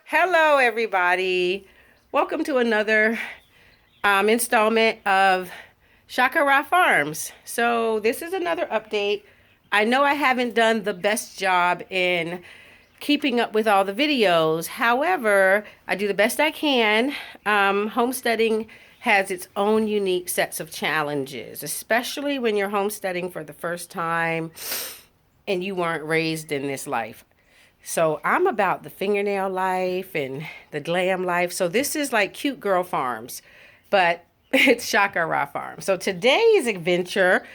Hello, everybody. Welcome to another installment of Shakara Farms. So this is another update. I know I haven't done the best job in keeping up with all the videos. However, I do the best I can. Homesteading has its own unique sets of challenges, especially when you're homesteading for the first time and you weren't raised in this life. So I'm about the fingernail life and the glam life. So this is like cute girl farms, but it's Shakara Farm. So today's adventure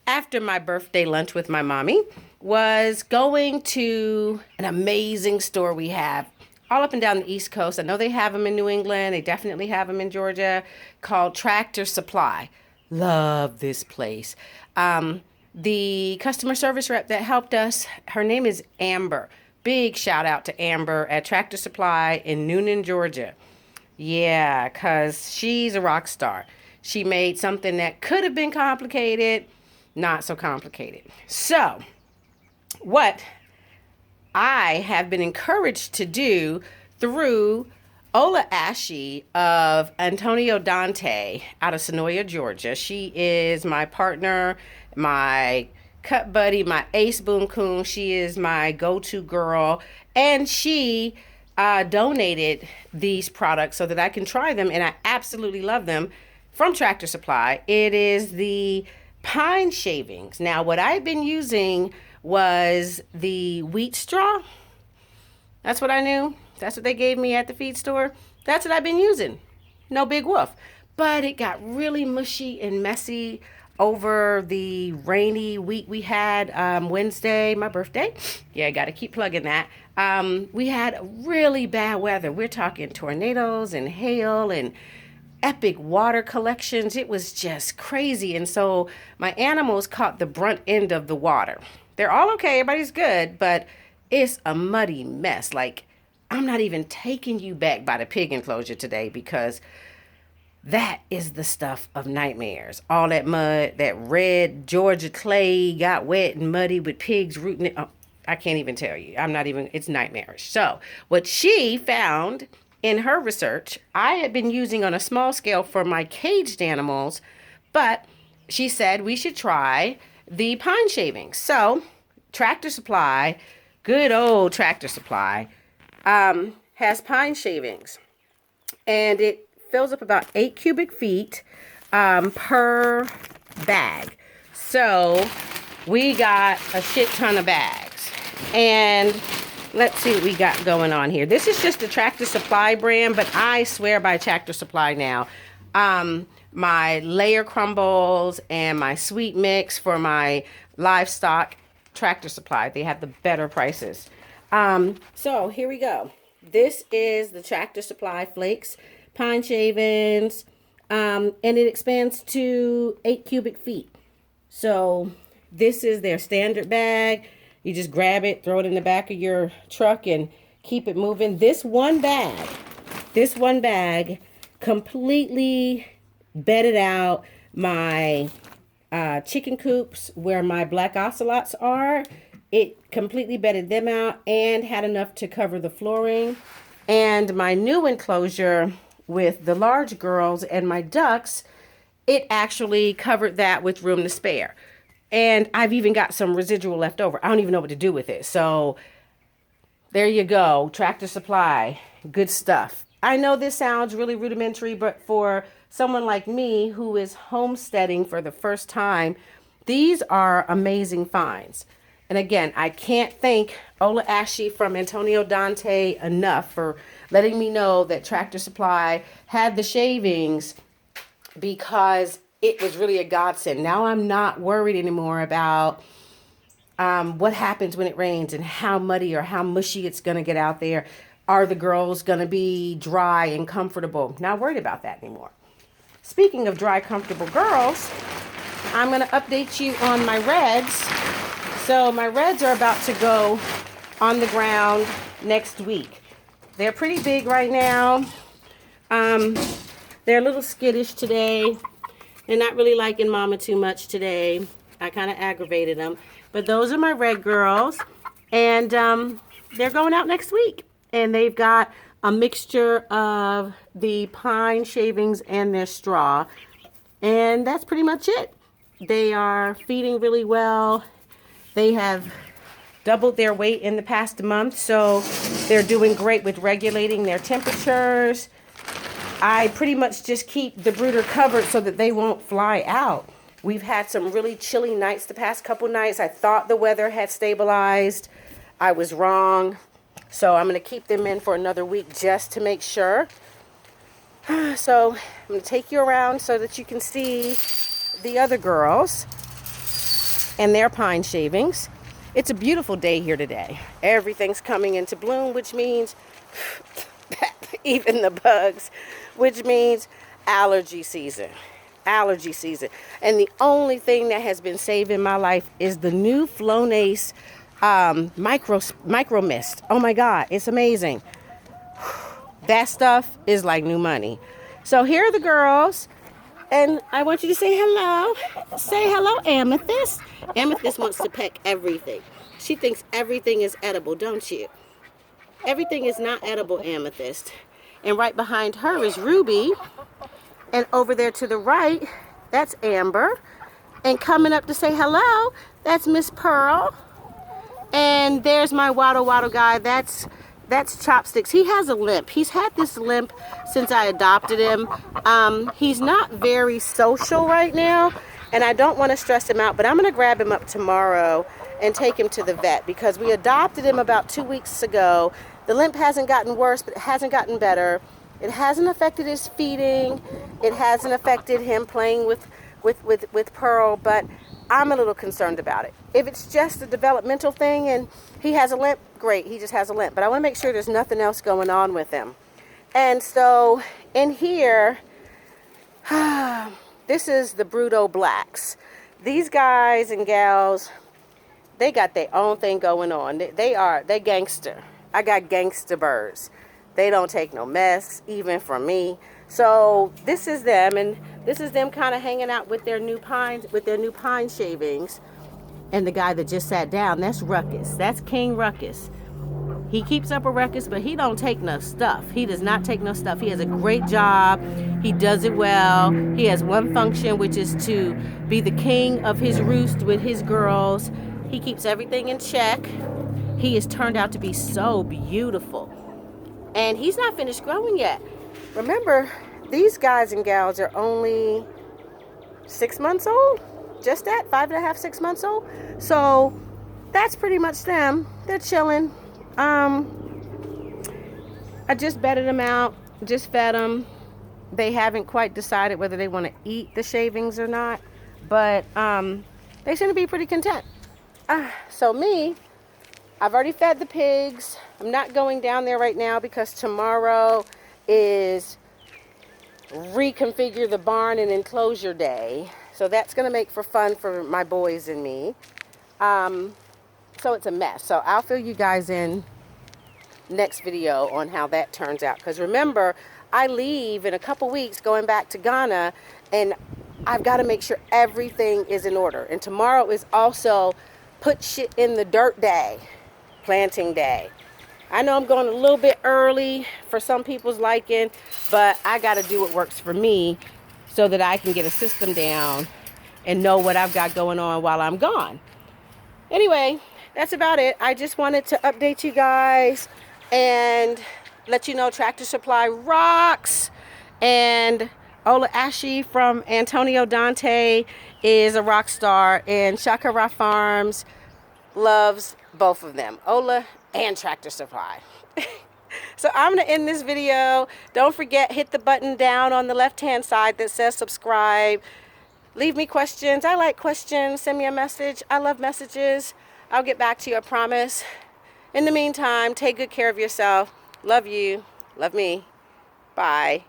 after my birthday lunch with my mommy was going to an amazing store we have all up and down the East Coast. I know they have them in New England. They definitely have them in Georgia, called Tractor Supply. Love this place. The customer service rep that helped us, her name is Amber. Big shout out to Amber at Tractor Supply in Newnan, Georgia. Yeah, because she's a rock star. She made something that could have been complicated, not so complicated. So, what I have been encouraged to do through Asci of Antonio Dante out of Sonoya, Georgia. She is my partner, my cut buddy, my ace boom coon. She is my go-to girl, and she donated these products so that I can try them, and I absolutely love them, from Tractor Supply. It is the pine shavings. Now, what I've been using was the wheat straw. That's what I knew. That's what they gave me at the feed store. That's what I've been using. No big woof. But it got really mushy and messy over the rainy week we had Wednesday, my birthday. Yeah, I got to keep plugging that. We had really bad weather. We're talking tornadoes and hail and epic water collections. It was just crazy. And so my animals caught the brunt end of the water. They're all okay. Everybody's good, but it's a muddy mess. Like, I'm not even taking you back by the pig enclosure today because that is the stuff of nightmares. All that mud, that red Georgia clay got wet and muddy with pigs rooting it. Oh, I can't even tell you. It's nightmarish. So what she found in her research, I had been using on a small scale for my caged animals, but she said we should try the pine shavings. So Tractor Supply, good old Tractor Supply, has pine shavings, and it fills up about 8 cubic feet per bag. So we got a shit ton of bags, and let's see what we got going on here. This is just the Tractor Supply brand, but I swear by Tractor Supply now. My layer crumbles and my sweet mix for my livestock, Tractor Supply. They have the better prices. So here we go. This is the Tractor Supply flakes, pine shavings, and it expands to 8 cubic feet. So this is their standard bag. You just grab it, throw it in the back of your truck, and keep it moving. This one bag completely bedded out my chicken coops where my black ocelots are. It completely bedded them out and had enough to cover the flooring. And my new enclosure with the large girls and my ducks, it actually covered that with room to spare. And I've even got some residual left over. I don't even know what to do with it. So there you go. Tractor Supply. Good stuff. I know this sounds really rudimentary, but for someone like me who is homesteading for the first time, these are amazing finds. And again, I can't thank Asci from Antonio Dante enough for letting me know that Tractor Supply had the shavings, because it was really a godsend. Now I'm not worried anymore about what happens when it rains and how muddy or how mushy it's going to get out there. Are the girls going to be dry and comfortable? Not worried about that anymore. Speaking of dry, comfortable girls, I'm going to update you on my reds. So my reds are about to go on the ground next week. They're pretty big right now. They're a little skittish today. They're not really liking mama too much today. I kind of aggravated them. But those are my red girls. And they're going out next week. And they've got a mixture of the pine shavings and their straw. And that's pretty much it. They are feeding really well. They have doubled their weight in the past month, so they're doing great with regulating their temperatures. I pretty much just keep the brooder covered so that they won't fly out. We've had some really chilly nights the past couple nights. I thought the weather had stabilized. I was wrong. So I'm going to keep them in for another week just to make sure. So I'm going to take you around so that you can see the other girls and their pine shavings. It's a beautiful day here today. Everything's coming into bloom, which means even the bugs, which means allergy season. Allergy season. And the only thing that has been saved in my life is the new Flonase micro mist. Oh my God, it's amazing. That stuff is like new money. So here are the girls, and I want you to say hello. Say hello, Amethyst. Amethyst wants to peck everything. She thinks everything is edible, don't you? Everything is not edible, Amethyst. And right behind her is Ruby. And over there to the right, that's Amber. And coming up to say hello, that's Miss Pearl. And there's my Waddle Waddle guy. That's Chopsticks. He has a limp. He's had this limp since I adopted him. He's not very social right now, and I don't want to stress him out, but I'm going to grab him up tomorrow and take him to the vet because we adopted him about 2 weeks ago. The limp hasn't gotten worse, but it hasn't gotten better. It hasn't affected his feeding. It hasn't affected him playing with Pearl, but I'm a little concerned about it. If it's just a developmental thing and he has a limp, great, he just has a limp. But I want to make sure there's nothing else going on with him. And so in here, this is the Bruto Blacks. These guys and gals, they got their own thing going on. They gangster. I got gangster birds. They don't take no mess, even from me. So this is them, and this is them kind of hanging out with their new pine shavings. And the guy that just sat down, that's Ruckus. That's King Ruckus. He keeps up a ruckus, but he don't take no stuff. He does not take no stuff. He has a great job. He does it well. He has one function, which is to be the king of his roost with his girls. He keeps everything in check. He has turned out to be so beautiful. And he's not finished growing yet. Remember, these guys and gals are only 6 months old. Just that, 5.5, 6 months old. So that's pretty much them. They're chilling. I just bedded them out, just fed them. They haven't quite decided whether they want to eat the shavings or not, but they seem to be pretty content. So me, I've already fed the pigs. I'm not going down there right now because tomorrow is reconfigure the barn and enclosure day. So that's going to make for fun for my boys and me. So it's a mess. So I'll fill you guys in next video on how that turns out. Because remember, I leave in a couple weeks going back to Ghana, and I've got to make sure everything is in order. And tomorrow is also put shit in the dirt day, planting day. I know I'm going a little bit early for some people's liking, but I got to do what works for me so that I can get a system down and know what I've got going on while I'm gone. Anyway, that's about it. I just wanted to update you guys and let you know Tractor Supply rocks. And Ola Asci from Antonio Dante is a rock star. And Shakara Farms loves both of them, Ola and Tractor Supply. So I'm going to end this video. Don't forget, hit the button down on the left-hand side that says subscribe. Leave me questions. I like questions. Send me a message. I love messages. I'll get back to you, I promise. In the meantime, take good care of yourself. Love you. Love me. Bye.